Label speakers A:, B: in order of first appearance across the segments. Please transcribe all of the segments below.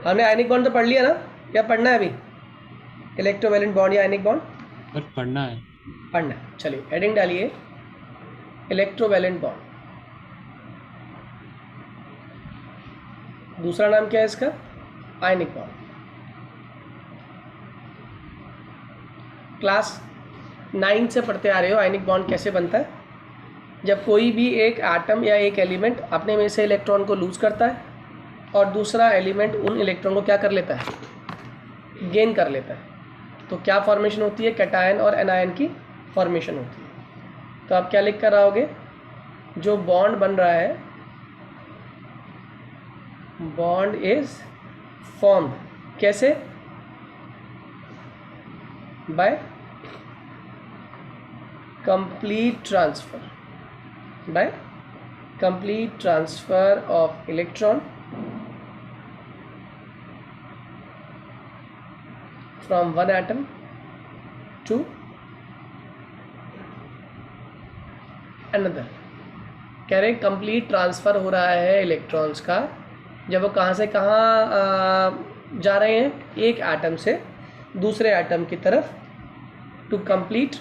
A: हमने ionic bond तो पढ़ लिया ना, या पढ़ना है अभी? इलेक्ट्रोवैलेंट बॉन्ड या आयनिक बॉन्ड
B: पर पढ़ना है।
A: पढ़ना है। चलिए हेडिंग डालिए इलेक्ट्रोवैलेंट बॉन्ड। दूसरा नाम क्या है इसका? Ionic bond. क्लास 9 से पढ़ते आ रहे हो आयनिक बॉन्ड कैसे बनता है। जब कोई भी एक एटम या एक एलिमेंट अपने में से इलेक्ट्रॉन को लूज करता है और दूसरा एलिमेंट उन इलेक्ट्रॉन को क्या कर लेता है? गेन कर लेता है। तो क्या फॉर्मेशन होती है? कैटायन और एनायन की फॉर्मेशन होती है। तो आप क्या लिख कर आओगे? जो बॉन्ड बन रहा है, बॉन्ड इज फॉर्म्ड कैसे? By complete transfer, by complete transfer of electron from one atom to another. कह रहे कंप्लीट ट्रांसफ़र हो रहा है इलेक्ट्रॉन्स का, जब वो कहाँ से कहाँ जा रहे हैं? एक एटम से दूसरे एटम की तरफ, टू कंप्लीट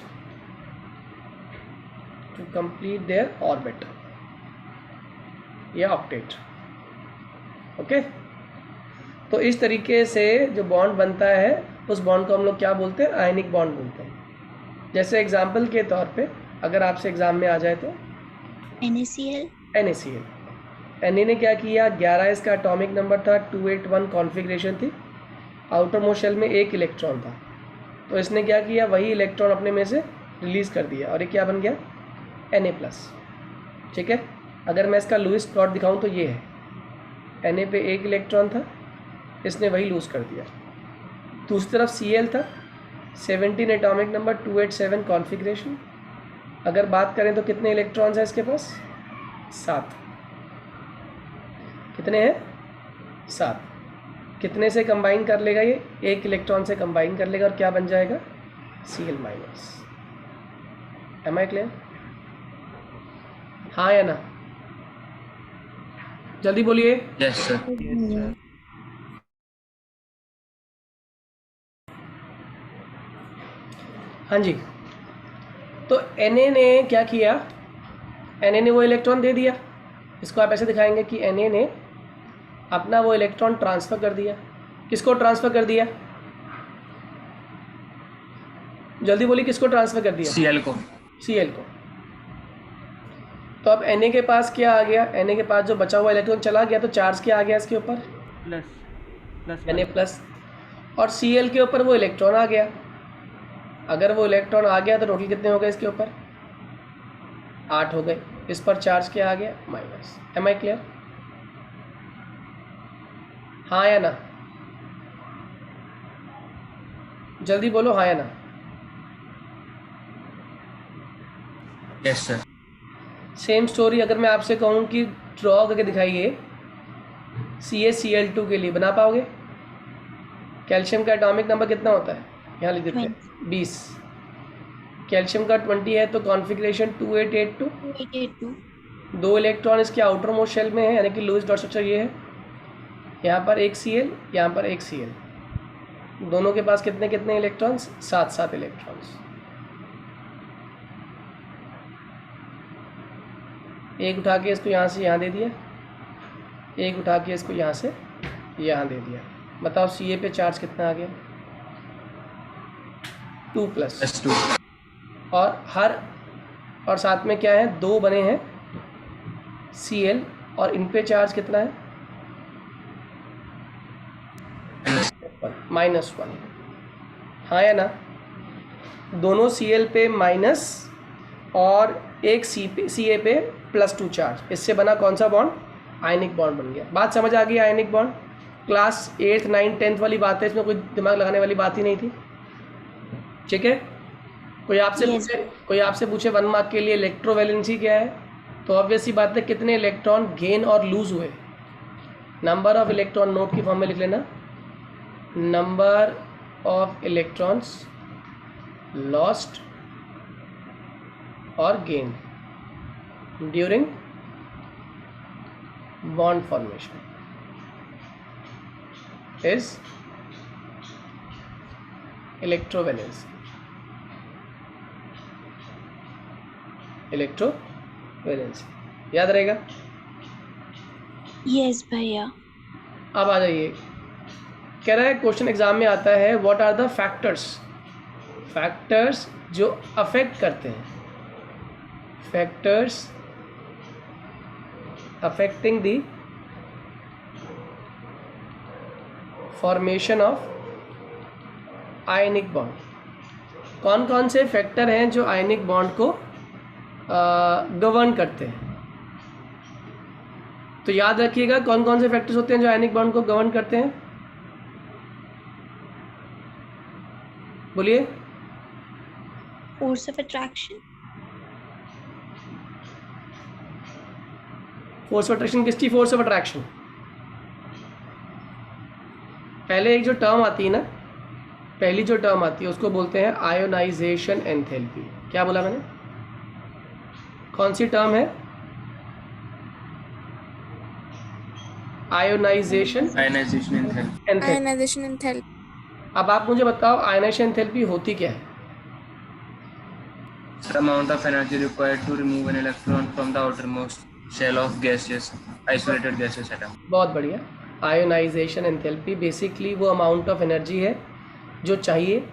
A: देयर ऑर्बिट या ऑक्टेट। ओके, तो इस तरीके से जो बॉन्ड बनता है उस बॉन्ड को हम लोग क्या बोलते हैं? आयनिक बॉन्ड बोलते हैं। जैसे एग्जाम्पल के तौर पे अगर आपसे एग्जाम में आ जाए तो
C: NaCl।
A: Na ने क्या किया? 11 इसका एटॉमिक नंबर था, 281 कॉन्फ़िगरेशन थी, आउटर मोस्ट शेल में एक इलेक्ट्रॉन था। तो इसने क्या किया? वही इलेक्ट्रॉन अपने में से रिलीज़ कर दिया और ये क्या बन गया? Na+। ठीक है, अगर मैं इसका लुईस प्लॉट दिखाऊं तो ये है, Na पे एक इलेक्ट्रॉन था, इसने वही लूज़ कर दिया। दूसरी तरफ Cl था, 17 एटॉमिक नंबर, 287 कॉन्फ़िगरेशन। अगर बात करें तो कितने इलेक्ट्रॉन्स हैं इसके पास? 7। कितने हैं? 7। कितने से कंबाइन कर लेगा ये? एक इलेक्ट्रॉन से कंबाइन कर लेगा और क्या बन जाएगा? Cl-। Am I clear? हाँ या ना? जल्दी बोलिए।
D: Yes sir.
A: हाँ जी, तो Na ने क्या किया? Na ने वो इलेक्ट्रॉन दे दिया। इसको आप ऐसे दिखाएंगे कि Na ने अपना वो इलेक्ट्रॉन ट्रांसफ़र कर दिया। किसको ट्रांसफ़र कर दिया? जल्दी बोलिए, किसको ट्रांसफ़र कर दिया?
D: Cl को।
A: Cl को। तो अब Na के पास क्या आ गया? Na के पास जो बचा हुआ इलेक्ट्रॉन चला गया, तो चार्ज क्या आ गया इसके ऊपर? Na+। और Cl के ऊपर वो इलेक्ट्रॉन आ गया। अगर वो इलेक्ट्रॉन आ गया तो टोटल कितने हो गए इसके ऊपर? 8 हो गए। इस पर चार्ज क्या आ गया? माइनस। Am I clear? हाँ या ना? जल्दी बोलो, हाँ या ना?
D: Yes sir.
A: सेम स्टोरी अगर मैं आपसे कहूँ कि ड्रॉ करके दिखाइए CaCl2 के लिए, बना पाओगे? कैल्शियम का एटॉमिक नंबर कितना होता है? यहाँ लिख देते हैं 20। कैल्शियम का 20 है तो कॉन्फ़िगरेशन 2882।
C: 2882।
A: 2 इलेक्ट्रॉन इसके आउटर मोस्ट शेल में है, यानी कि लुईस डॉट स्ट्रक्चर ये है। यहाँ पर एक Cl, यहाँ पर एक Cl। दोनों के पास कितने कितने इलेक्ट्रॉन्स? 7 इलेक्ट्रॉन्स। एक उठा के इसको यहाँ से यहाँ दे दिया, एक उठा के इसको यहाँ से यहाँ दे दिया। बताओ Ca पे चार्ज कितना आ गया? 2+।
D: 2।
A: और साथ में क्या है? 2 बने हैं Cl, और इन पे चार्ज कितना है? -1। हाँ या ना? दोनों Cl पे माइनस और एक Ca पे +2 चार्ज। इससे बना कौन सा बॉन्ड? आयनिक बॉन्ड बन गया। बात समझ आ गई? आयनिक बॉन्ड क्लास 8, 9, 10 वाली बात है, इसमें कोई दिमाग लगाने वाली बात ही नहीं थी। ठीक है, कोई आपसे पूछे 1 मार्क के लिए इलेक्ट्रोवैलेंसी क्या है, तो ऑब्वियस ही बात है कितने इलेक्ट्रॉन गेन और लूज हुए। नंबर ऑफ इलेक्ट्रॉन नोट की फॉर्म में लिख लेना, नंबर ऑफ इलेक्ट्रॉन्स लॉस्ट और gain during bond formation. Is electrovalency. Electrovalency याद रहेगा।
C: Yes, भैया।
A: अब आ जाइए, कह रहा है क्वेश्चन एग्जाम में आता है what are the factors, factors जो अफेक्ट करते हैं, factors affecting the formation of ionic bond. कौन कौन से फैक्टर हैं जो आयनिक बॉन्ड को गवर्न करते हैं? तो याद रखिएगा कौन कौन से फैक्टर्स होते हैं जो आयनिक बॉन्ड को गवर्न करते हैं, बोलिए।
C: Force of attraction.
A: Force of attraction, किसकी फोर्स ऑफ अट्रैक्शन? पहले एक जो टर्म आती है ना, पहली जो टर्म आती है उसको बोलते हैं आयोनाइजेशन एंथैल्पी। क्या बोला मैंने? कौन सी टर्म है? Ionisation enthalpy.
B: Ionization enthalpy.
A: अब आप मुझे बताओ आयोनाइजेशन एंथैल्पी होती क्या है?
D: The amount of energy required to remove an electron from the outermost shell of gaseous, isolated gaseous atom.
A: बहुत बढ़िया। आयोनाइजेशन एंथैल्पी बेसिकली वो अमाउंट ऑफ एनर्जी है जो चाहिए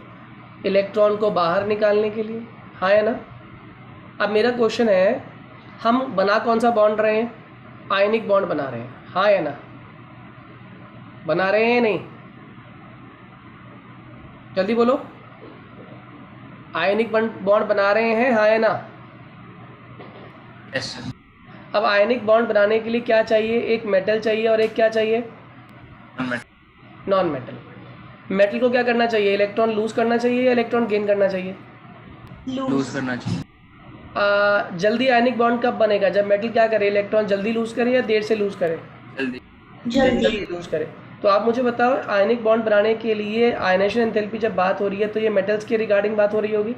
A: इलेक्ट्रॉन को बाहर निकालने के लिए, हाँ या ना? अब मेरा क्वेश्चन है, हम बना कौन सा बॉन्ड रहे हैं? आयनिक बॉन्ड बना रहे हैं, हाँ या ना? बना रहे हैं नहीं? जल्दी बोलो। आयनिक बॉन्ड बना रहे हैं, हाँ या ना?
D: Yes, sir.
A: अब आयनिक बॉन्ड बनाने के लिए क्या चाहिए? एक मेटल चाहिए और एक क्या चाहिए?
D: Non-metal.
A: Non metal. मेटल को क्या करना चाहिए? इलेक्ट्रॉन लूज करना चाहिए या इलेक्ट्रॉन गेन करना चाहिए?
D: Lose करना चाहिए.
A: जल्दी आयनिक बॉन्ड कब बनेगा? जब मेटल क्या करे, इलेक्ट्रॉन जल्दी लूज करे या देर से लूज करे?
D: जल्दी.
A: जल्दी लूज करे। तो आप मुझे बताओ आयनिक बॉन्ड बनाने के लिए आयनाइजेशन एंथैल्पी जब बात हो रही है तो ये मेटल्स के रिगार्डिंग बात हो रही होगी।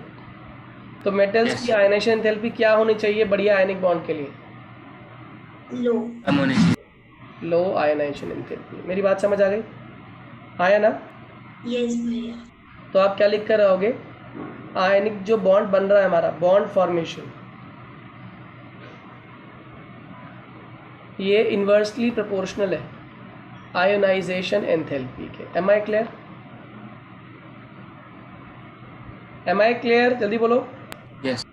A: तो मेटल्स
D: Yes.
A: की आयनाइजेशन एंथैल्पी क्या होनी चाहिए बढ़िया आयनिक बॉन्ड के लिए?
C: Low.
D: कम होनी चाहिए.
A: लो आयनाइजेशन एंथैल्पी। मेरी बात समझ आ गई, आया ना?
C: Yes, भैया।
A: तो आप क्या लिख कर रहोगे? आयनिक जो बॉन्ड बन रहा है हमारा, बॉन्ड फॉर्मेशन, ये इन्वर्सली प्रोपोर्शनल है आयोनाइजेशन एंथैल्पी के। Am I clear? Am I clear? जल्दी बोलो।
D: Yes.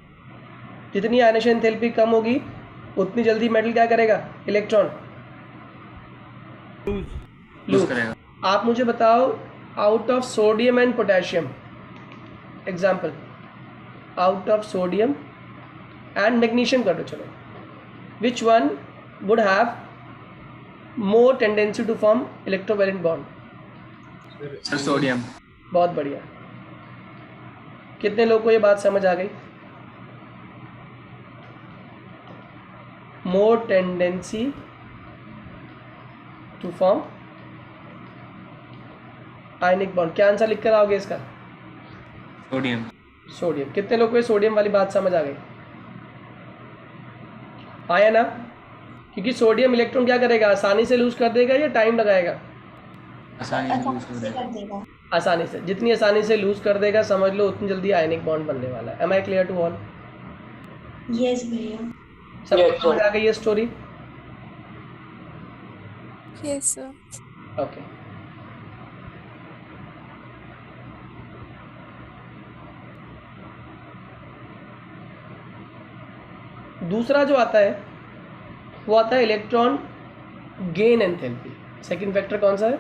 A: जितनी आयनाइजेशन एंथैल्पी कम होगी उतनी जल्दी मेटल क्या करेगा? इलेक्ट्रॉन
D: Lose करेगा.
A: आप मुझे बताओ out of sodium and potassium, example out of sodium and magnesium कर दो, चलो, which one would have more tendency to form electrovalent bond?
D: Sir, sodium.
A: बहुत बढ़िया। कितने लोगों को ये बात समझ आ गई? More tendency to form ionic bond. क्या आंसर लिख कर आओगे इसका?
D: Sodium.
A: सोडियम। कितने लोगों को ये सोडियम वाली बात समझ आ गई? आया ना? क्योंकि सोडियम इलेक्ट्रॉन क्या करेगा? आसानी से लूज कर देगा या टाइम लगाएगा?
D: आसानी से lose कर देगा.
A: आसानी से। जितनी आसानी से लूज कर देगा समझ लो उतनी जल्दी आयनिक बॉन्ड बनने वाला है। Am I clear to all?
C: Yes, भैया।
A: सबको समझ आ गई ये स्टोरी?
B: Yes, sir.
A: ओके। दूसरा जो आता है वो आता है electron gain enthalpy. Second factor कौन सा है?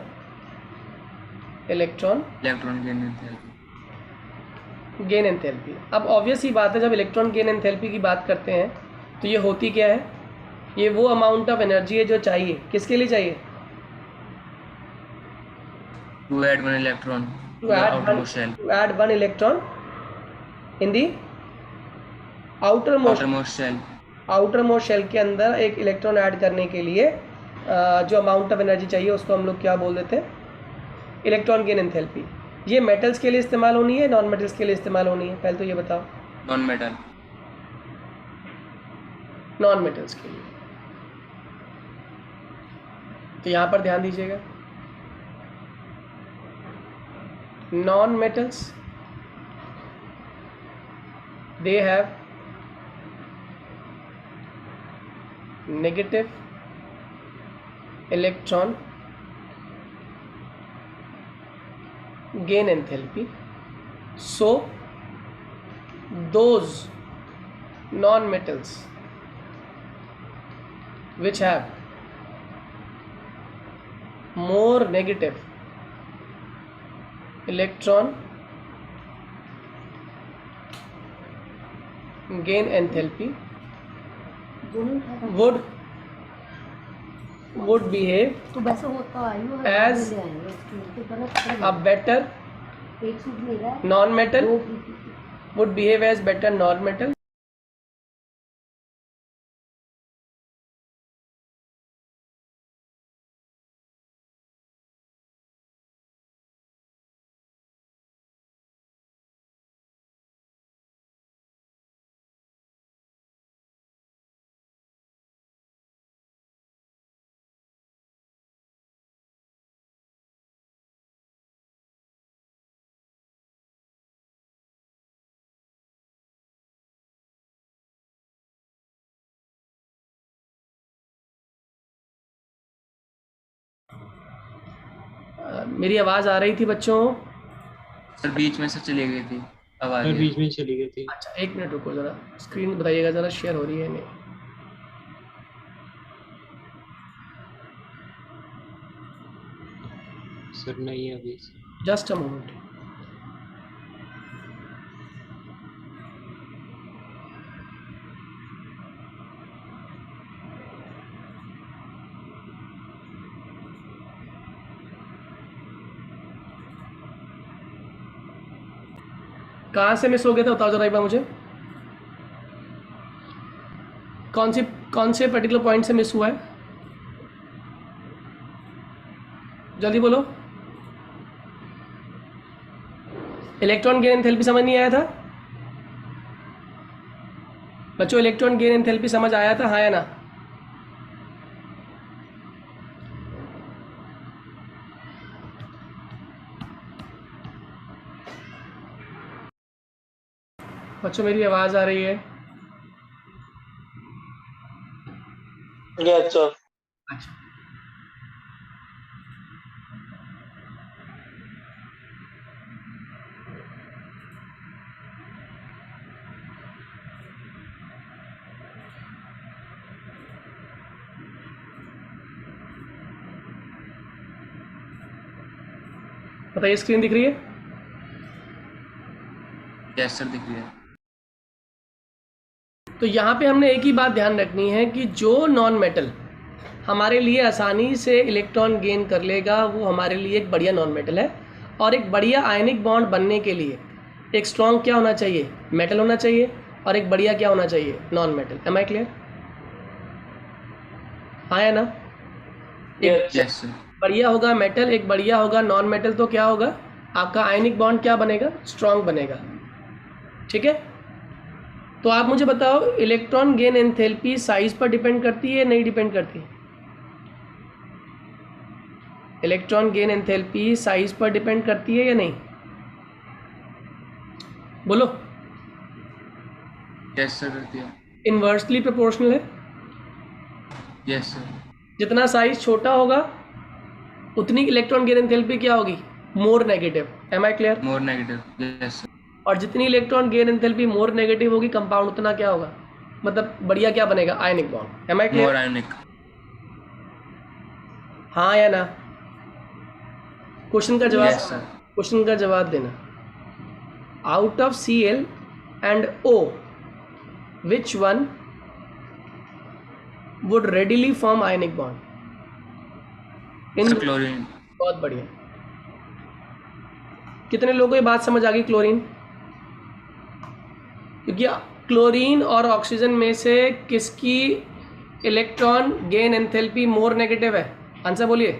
A: Electron
D: Electron gain enthalpy.
A: Gain enthalpy. अब ऑब्वियस ही बात है, जब इलेक्ट्रॉन गेन एंथैल्पी की बात करते हैं तो ये होती क्या है? ये वो अमाउंट ऑफ एनर्जी है जो चाहिए, किसके लिए चाहिए?
D: To add one electron to
A: to
D: the
A: add
D: outermost shell.
A: One electron in the outer
D: Outermost shell.
A: Most shell के अंदर एक इलेक्ट्रॉन ऐड करने के लिए जो अमाउंट ऑफ एनर्जी चाहिए उसको हम लोग क्या बोल देते हैं? Electron gain enthalpy. ये मेटल्स के लिए इस्तेमाल होनी है, नॉन मेटल्स के लिए इस्तेमाल होनी है? पहले तो ये बताओ।
D: Non-metal.
A: नॉन मेटल्स के लिए। तो यहाँ पर ध्यान दीजिएगा, non-metals, they have negative electron gain enthalpy. So those non-metals which have more negative electron gain enthalpy would behave as a better non-metal, would behave as better non-metal मेरी आवाज़ आ रही थी बच्चों?
D: सर बीच में से चली गई थी आवाज।
E: सर बीच में चली गई थी।
A: अच्छा, एक मिनट रुको ज़रा, स्क्रीन बताइएगा ज़रा शेयर हो रही है नहीं?
E: सर नहीं अभी।
A: Just a moment. कहाँ से मिस हो गया था बताओ जरा एक बार मुझे। कौन से पर्टिकुलर पॉइंट से मिस हुआ है? जल्दी बोलो। इलेक्ट्रॉन गेन एंथैल्पी समझ नहीं आया था बच्चों? इलेक्ट्रॉन गेन एंथैल्पी समझ आया था, हाँ या ना? बच्चों मेरी आवाज़ आ रही है?
F: Yes sir.
A: अच्छा, बताइए स्क्रीन दिख रही है?
D: यस सर दिख रही है।
A: तो यहाँ पे हमने एक ही बात ध्यान रखनी है कि जो नॉन मेटल हमारे लिए आसानी से इलेक्ट्रॉन गेन कर लेगा वो हमारे लिए एक बढ़िया नॉन मेटल है। और एक बढ़िया आयनिक बॉन्ड बनने के लिए एक स्ट्रॉन्ग क्या होना चाहिए? मेटल होना चाहिए। और एक बढ़िया क्या होना चाहिए? Non metal. Am I clear? हाँ या ना? एक
D: यस सर।
A: बढ़िया होगा मेटल, एक बढ़िया होगा नॉन मेटल, तो क्या होगा? आपका आयनिक बॉन्ड क्या बनेगा? स्ट्रॉन्ग बनेगा। ठीक है, तो आप मुझे बताओ इलेक्ट्रॉन गेन एंथैल्पी साइज पर डिपेंड करती है नहीं डिपेंड करती? इलेक्ट्रॉन गेन एंथैल्पी साइज पर डिपेंड करती है या नहीं? बोलो।
D: यस सर करती है।
A: इन्वर्सली प्रोपोर्शनल है।
D: Yes sir.
A: जितना साइज छोटा होगा उतनी इलेक्ट्रॉन गेन एंथैल्पी क्या होगी? More negative. Am I clear?
D: More negative. Yes sir.
A: और जितनी electron gain enthalpy more negative होगी कंपाउंड उतना क्या होगा? मतलब बढ़िया क्या बनेगा? Ionic bond. Am I
D: more
A: clear?
D: आयनिक।
A: हाँ या ना? क्वेश्चन का जवाब,
D: यस सर।
A: क्वेश्चन का जवाब देना। Out of Cl and O which one would readily form ionic bond?
D: Sir chlorine.
A: बहुत बढ़िया। कितने लोगों को ये बात समझ आ गई? क्लोरीन। क्योंकि क्लोरीन और ऑक्सीजन में से किसकी electron gain enthalpy more negative है? आंसर बोलिए।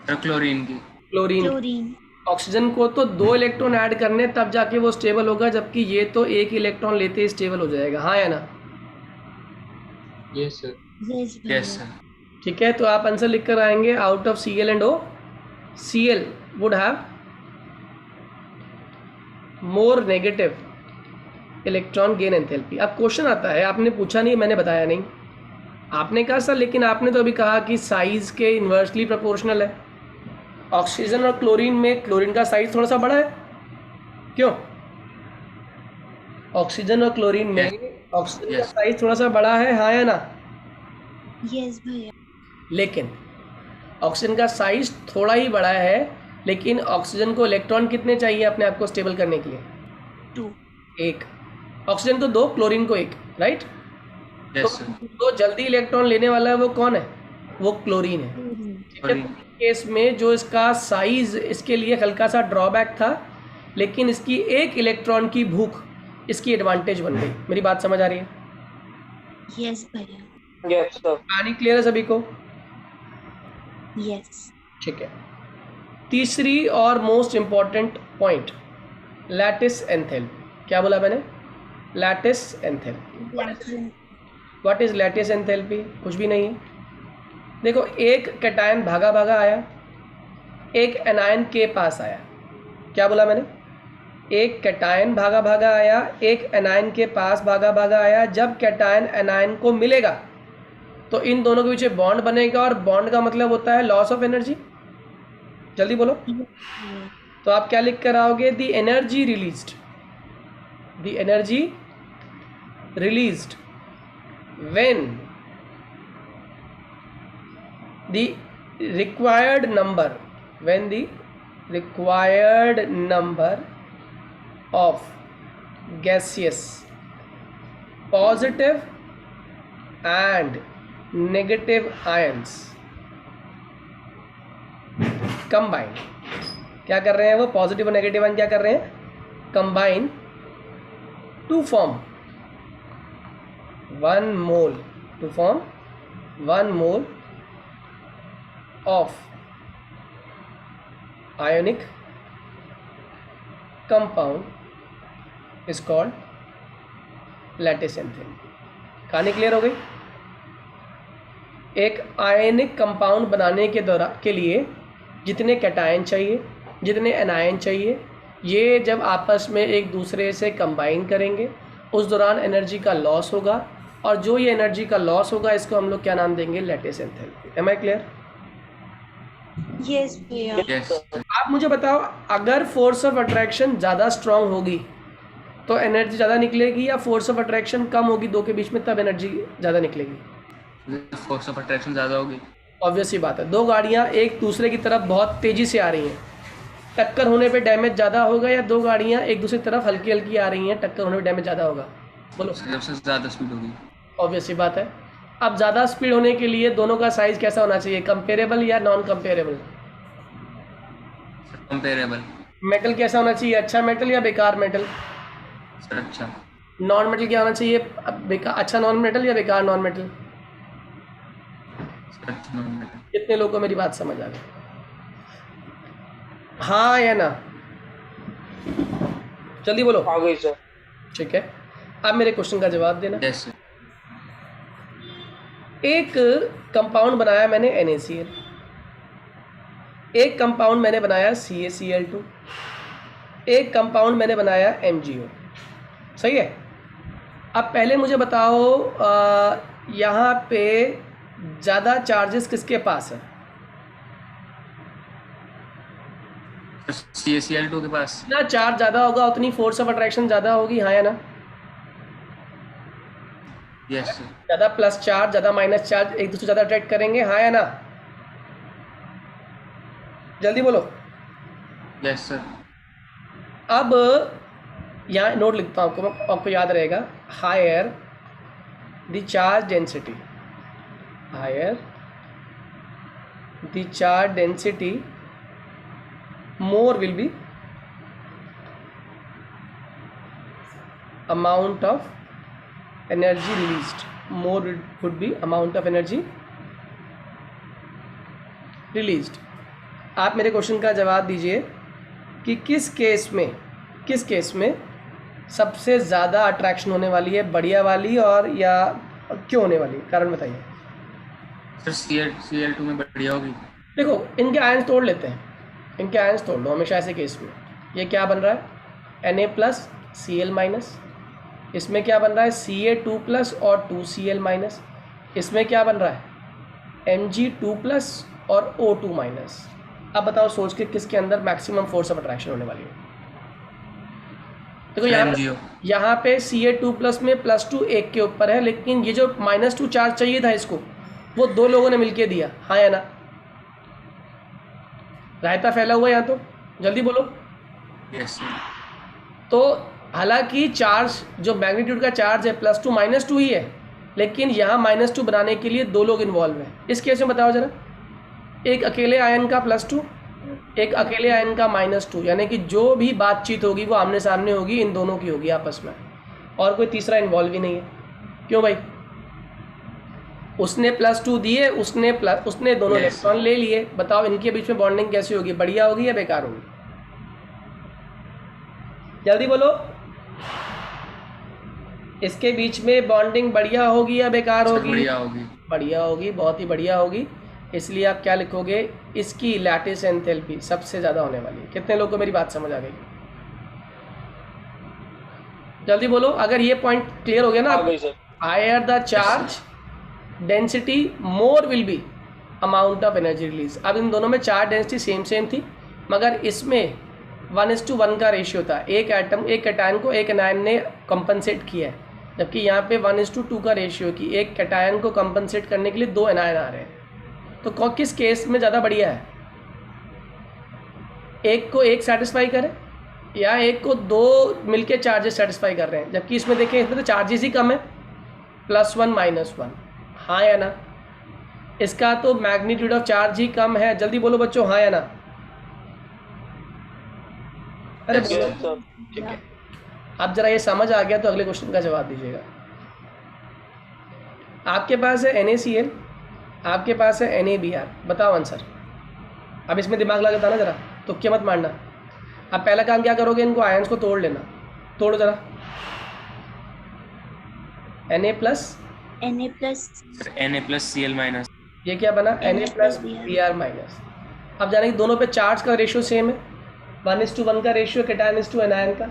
D: सर क्लोरीन की।
A: क्लोरीन।
C: क्लोरीन।
A: ऑक्सीजन को तो 2 इलेक्ट्रॉन ऐड करने तब जाके वो स्टेबल होगा, जबकि ये तो एक इलेक्ट्रॉन लेते ही स्टेबल हो जाएगा। हाँ या ना?
E: Yes sir.
C: Yes
D: yes sir.
A: ठीक है, तो आप आंसर लिख कर आएंगे out of Cl and O, Cl would have more negative electron gain enthalpy. अब क्वेश्चन आता है, आपने पूछा नहीं, मैंने बताया नहीं, आपने कहा सर लेकिन आपने तो अभी कहा कि साइज के इन्वर्सली प्रोपोर्शनल है। ऑक्सीजन और क्लोरीन में क्लोरीन का साइज थोड़ा सा बड़ा है, क्यों? ऑक्सीजन और क्लोरीन में ऑक्सीजन का
D: Yes.
A: साइज थोड़ा सा बड़ा है, हाँ या ना?
C: Yes, भैया.
A: लेकिन ऑक्सीजन का साइज थोड़ा ही बड़ा है, लेकिन ऑक्सीजन को इलेक्ट्रॉन कितने चाहिए अपने आप को स्टेबल करने के लिए?
C: 2.
A: एक। ऑक्सीजन को 2, क्लोरीन को 1, राइट?
D: Yes, sir.
A: तो जल्दी इलेक्ट्रॉन लेने वाला है वो कौन है? वो क्लोरीन है। ठीक है,
D: क्लोरीन।
A: केस में जो इसका साइज इसके लिए हल्का सा ड्रॉबैक था, लेकिन इसकी एक इलेक्ट्रॉन की भूख इसकी एडवांटेज बन गई। मेरी बात समझ आ रही है?
C: Yes, भैया.
A: कहानी क्लियर है सभी को?
C: Yes.
A: ठीक है। तीसरी और most important point, lattice enthalpy. क्या बोला मैंने? Lattice enthalpy. What is lattice enthalpy? कुछ भी नहीं है। देखो, एक कैटायन भागा भागा आया, एक एनायन के पास आया। क्या बोला मैंने? एक कैटायन भागा भागा आया, एक एनायन के पास भागा भागा आया। जब कैटायन एनायन को मिलेगा तो इन दोनों के पीछे बॉन्ड बनेगा, और बॉन्ड का मतलब होता है लॉस ऑफ एनर्जी। जल्दी बोलो। तो आप क्या लिख कर आओगे? The energy released, the energy released when the required number of gaseous positive and negative ions combine, क्या कर रहे हैं वो? पॉजिटिव और नेगेटिव आयन क्या कर रहे हैं? Combine to form 1 mole, to form 1 mole of ionic compound is called lattice enthalpy. कहानी क्लियर हो गई? एक आयनिक कंपाउंड बनाने के लिए जितने कैटायन चाहिए, जितने एनायन चाहिए, ये जब आपस में एक दूसरे से कंबाइन करेंगे उस दौरान एनर्जी का लॉस होगा, और जो ये एनर्जी का लॉस होगा इसको हम लोग क्या नाम देंगे? Lattice enthalpy. Am I clear?
C: Yes, भैया.
D: Yes, sir.
A: आप मुझे बताओ, अगर फोर्स ऑफ अट्रैक्शन ज़्यादा स्ट्रांग होगी तो एनर्जी ज़्यादा निकलेगी, या फोर्स ऑफ अट्रैक्शन कम होगी दो के बीच में तब एनर्जी ज़्यादा निकलेगी?
D: फोर्स ऑफ अट्रैक्शन ज़्यादा होगी।
A: ऑब्वियस ही बात है। दो गाड़ियाँ एक दूसरे की तरफ बहुत तेज़ी से आ रही हैं, टक्कर होने पे डैमेज ज़्यादा होगा, या दो गाड़ियाँ एक दूसरे की तरफ हल्की हल्की आ रही हैं, टक्कर होने पे डैमेज ज़्यादा होगा? बोलो।
D: सबसे ज़्यादा स्पीड होगी।
A: ऑब्वियस ही बात है। अब ज़्यादा स्पीड होने के लिए दोनों का साइज़ कैसा होना चाहिए? कंपेरेबल या नॉन कंपेरेबल?
D: कंपेरेबल।
A: मेटल कैसा होना चाहिए? अच्छा मेटल या बेकार मेटल?
D: सर अच्छा।
A: नॉन मेटल क्या होना चाहिए? बेकार अच्छा नॉन मेटल या बेकार नॉन मेटल?
D: सर अच्छा नॉन मेटल।
A: कितने लोगों को मेरी बात समझ आ गई? हाँ या ना? जल्दी बोलो।
F: आ गई सर।
A: ठीक है, अब मेरे क्वेश्चन का जवाब देना।
D: Yes sir.
A: एक कंपाउंड बनाया मैंने NaCl, एक कंपाउंड मैंने बनाया CaCl2, एक कंपाउंड मैंने बनाया MgO। सही है? अब पहले मुझे बताओ, यहाँ पे ज़्यादा चार्जेस किसके पास है?
D: CaCl2 के पास।
A: जितना चार्ज ज़्यादा होगा उतनी फोर्स ऑफ अट्रैक्शन ज़्यादा होगी, हाँ या ना?
D: Yes sir.
A: ज़्यादा प्लस चार्ज, ज़्यादा माइनस चार्ज एक दूसरे ज़्यादा अट्रैक्ट करेंगे, हाँ या ना? जल्दी बोलो।
D: Yes sir.
A: अब यहाँ नोट लिखता हूँ आपको, आपको याद रहेगा। Higher the charge density, higher the charge density more will be amount of energy released, more would be amount of energy released। आप मेरे क्वेश्चन का जवाब दीजिए कि किस केस में सबसे ज़्यादा अट्रैक्शन होने वाली है, बढ़िया वाली और या क्यों होने वाली है? कारण बताइए।
D: सर Cl2 में बढ़िया होगी।
A: देखो, इनके आयंस तोड़ लेते हैं, इनके आयंस तोड़ लो हमेशा ऐसे केस में। ये क्या बन रहा है? Na plus Cl minus. इसमें क्या बन रहा है Ca2 प्लस और 2Cl माइनस। इसमें क्या बन रहा है Mg2 प्लस और O2 माइनस। अब बताओ सोच के किसके अंदर मैक्सिमम फोर्स ऑफ अट्रैक्शन होने वाली है। देखो
D: MgO।
A: यहाँ पे Ca2 प्लस में +2 एक के ऊपर है, लेकिन ये जो -2 चार्ज चाहिए था इसको वो दो लोगों ने मिलके दिया, हाँ या ना। रायता फैला हुआ है यहाँ तो, जल्दी बोलो।
D: Yes sir.
A: तो हालांकि चार्ज जो मैग्नीट्यूड का चार्ज है +2 -2 ही है, लेकिन यहाँ -2 बनाने के लिए दो लोग इन्वॉल्व हैं। इस केस में बताओ जरा, एक अकेले आयन का +2, एक अकेले आयन का -2, यानी कि जो भी बातचीत होगी वो आमने सामने होगी, इन दोनों की होगी आपस में, और कोई तीसरा इन्वॉल्व ही नहीं है। क्यों भाई? उसने +2 दिए, उसने दोनों
D: Yes.
A: इलेक्ट्रॉन ले लिए। बताओ इनके बीच में बॉन्डिंग कैसी होगी, बढ़िया होगी या बेकार होगी? जल्दी बोलो, इसके बीच में बॉन्डिंग बढ़िया होगी या बेकार होगी?
D: बढ़िया होगी।
A: बढ़िया होगी, बहुत ही बढ़िया होगी। इसलिए आप क्या लिखोगे, इसकी लैटिस एंथैल्पी सबसे ज़्यादा होने वाली है। कितने लोगों को मेरी बात समझ आ गई? जल्दी बोलो, अगर ये पॉइंट क्लियर हो गया ना, higher the charge density more will be amount of energy release. अब इन दोनों में चार्ज डेंसिटी सेम थी, मगर इसमें 1:1 का रेशियो था। एक कैटायन को एक एनायन ने कंपनसेट किया है, जबकि यहाँ पे 1:2 का रेशियो कि एक कैटायन को कंपनसेट करने के लिए दो एनायन आ रहे हैं। तो किस केस में ज़्यादा बढ़िया है, एक को एक सेटिस्फाई करे या एक को दो मिलके चार्जेस सेटिस्फाई कर रहे हैं? जबकि इसमें देखें, इसमें तो चार्जेस ही कम है, +1 -1, हाँ या ना। इसका तो मैग्नीट्यूड ऑफ चार्ज ही कम है। जल्दी बोलो बच्चों, हाँ या ना। अरे
D: Yes,
A: बोलो,
D: sir.
A: ठीक है। अब जरा ये समझ आ गया तो अगले क्वेश्चन का जवाब दीजिएगा। आपके पास है NaCl, आपके पास है NaBr, बताओ आंसर। अब इसमें दिमाग लगा था ना जरा, तो क्या मत मारना। अब पहला काम क्या करोगे, इनको आयंस को तोड़ लेना। तोड़ो जरा। Na plus,
C: Na plus
D: Na+Cl minus.
A: ये क्या बना,
C: Na
A: Na plus
C: plus
A: Br minus. अब जाने कि दोनों पे चार्ज का रेशियो सेम है, 1:1 का रेशियो कैटायन टू एनायन का।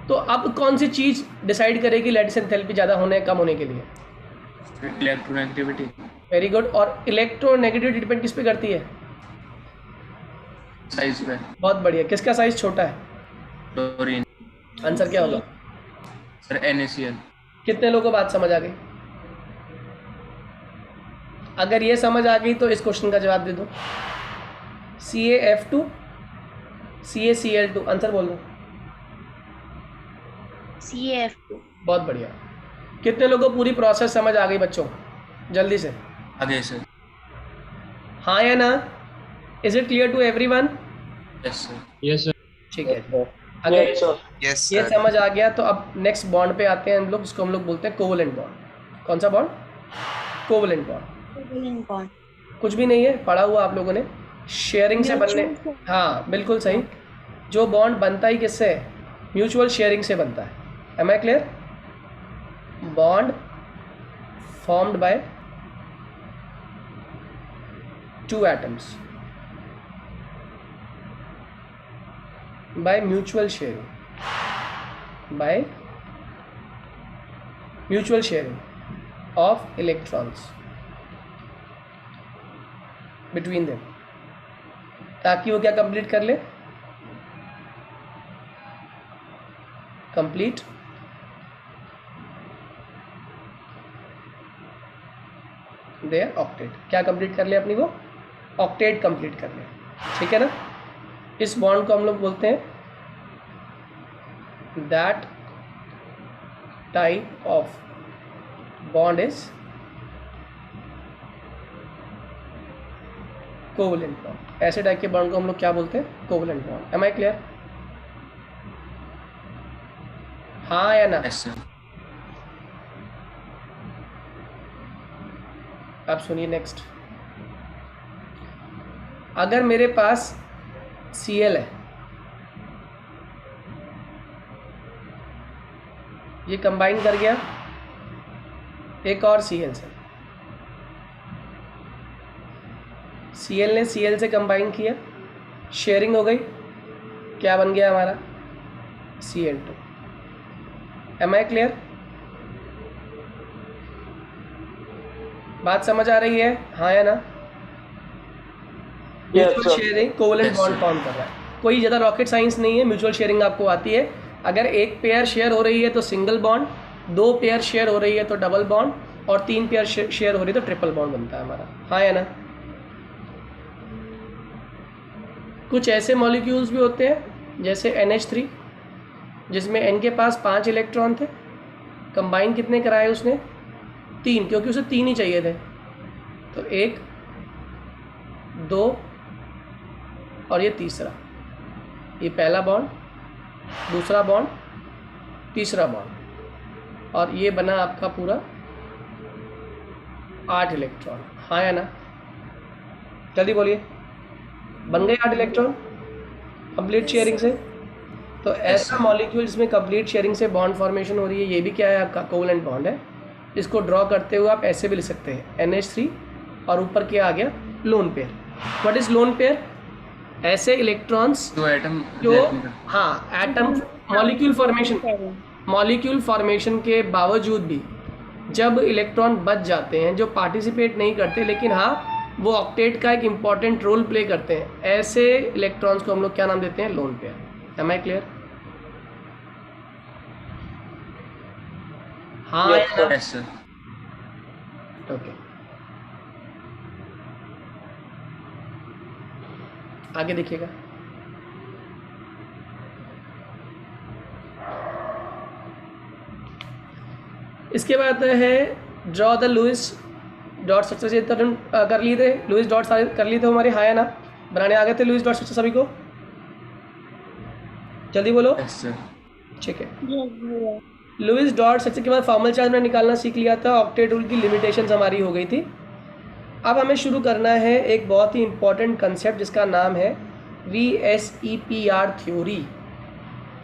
A: तो अब कौन सी चीज़ डिसाइड करेगी लैटिस एंथैल्पी ज़्यादा होने कम होने के लिए?
D: इलेक्ट्रोनेगेटिविटी।
A: Very good. और इलेक्ट्रोनेगेटिविटी डिपेंड किस पे करती है?
D: साइज पे।
A: बहुत बढ़िया। किसका साइज छोटा है?
D: क्लोरीन।
A: आंसर क्या होगा?
D: Sir NaCl।
A: कितने लोगों को बात समझ आ गई? अगर ये समझ आ गई तो इस क्वेश्चन का जवाब दे दो। CaF2 CaCl2, आंसर बोल दो।
C: CaF2
A: बहुत बढ़िया। कितने लोगों को पूरी प्रोसेस समझ आ गई बच्चों? जल्दी से
D: आगे सर।
A: हाँ या ना। Is it clear to everyone?
D: Yes sir.
E: Yes sir.
A: ठीक है। अगर
F: यस
A: ये
F: सर।
A: समझ आ गया तो अब नेक्स्ट बॉन्ड पे आते हैं हम लोग, जिसको हम लोग बोलते हैं कोवलेंट बॉन्ड। कौन सा bond? Covalent bond.
C: covalent bond.
A: कुछ भी नहीं है, पढ़ा हुआ आप लोगों ने। शेयरिंग से बनने, हाँ बिल्कुल सही। जो बॉन्ड बनता ही किससे है? म्यूचुअल शेयरिंग से बनता है। Am I clear? Bond formed by two atoms by mutual sharing of electrons between them, ताकि वो क्या कंप्लीट कर ले, कंप्लीट देयर ऑक्टेट। क्या कंप्लीट कर ले अपनी वो? ऑक्टेट कंप्लीट कर ले। ठीक है ना? इस बॉन्ड को हम लोग बोलते हैं that type of bond is covalent bond. ऐसे टाइप के बॉन्ड को हम लोग क्या बोलते हैं? Covalent bond. Am I clear? हाँ या ना?
D: Yes sir.
A: अब सुनिए नेक्स्ट। अगर मेरे पास Cl है, ये कंबाइन कर गया एक और Cl से, Cl ने Cl से कंबाइन किया, शेयरिंग हो गई, क्या बन गया हमारा? Cl2. Am I clear? बात समझ आ रही है? हाँ या ना? Mutual sharing covalent bond form कर रहा है. कोई ज़्यादा रॉकेट साइंस नहीं है. म्यूचुअल शेयरिंग आपको आती है. अगर एक पेयर शेयर हो रही है तो सिंगल बॉन्ड, 2 पेयर शेयर हो रही है तो डबल बॉन्ड, और 3 पेयर शेयर हो रही है तो ट्रिपल बॉन्ड बनता है हमारा. हाँ या ना? कुछ ऐसे मॉलिक्यूल्स भी होते हैं जैसे NH3 जिसमें N के पास 5 इलेक्ट्रॉन थे. कंबाइन कितने कराए उसने? 3, क्योंकि उसे 3 ही चाहिए थे. तो 1, 2 और ये तीसरा. ये पहला बॉन्ड, दूसरा बॉन्ड, तीसरा बॉन्ड, और ये बना आपका पूरा 8 इलेक्ट्रॉन. हाँ या ना? जल्दी बोलिए. बन गए 8 इलेक्ट्रॉन कंप्लीट शेयरिंग से. तो ऐसा मॉलिक्यूल जिसमें कंप्लीट शेयरिंग से बॉन्ड फॉर्मेशन हो रही है, ये भी क्या है आपका कोवलेंट बॉन्ड है. इसको ड्रॉ करते हुए आप ऐसे भी लिख सकते हैं NH3 और ऊपर क्या आ गया? Lone pair. What is lone pair? ऐसे इलेक्ट्रॉन्स
D: दो एटम
A: जो एटम मॉलिक्यूल फॉर्मेशन के बावजूद भी जब इलेक्ट्रॉन बच जाते हैं, जो पार्टिसिपेट नहीं करते लेकिन हाँ वो ऑक्टेट का एक इम्पॉर्टेंट रोल प्ले करते हैं, ऐसे इलेक्ट्रॉन्स को हम लोग क्या नाम देते हैं? Lone pair. Am I clear? हाँ.
D: Yes sir.
A: ओके, आगे देखिएगा. इसके बाद है draw the Lewis dot structure. से कर लिए थे लुइस डॉट कर लिए थे हमारे. हाँ या ना? बनाने आ गए थे लुइस डॉट स्ट्रक्चर सभी को? जल्दी बोलो.
D: Yes sir.
A: ठीक है.
C: Yes.
A: लुइस डॉट स्ट्रक्चर के बाद फॉर्मल चार्ज में निकालना सीख लिया था. ऑक्टेट रूल की लिमिटेशंस हमारी हो गई थी. अब हमें शुरू करना है एक बहुत ही इंपॉर्टेंट कंसेप्ट जिसका नाम है VSEPR थ्योरी.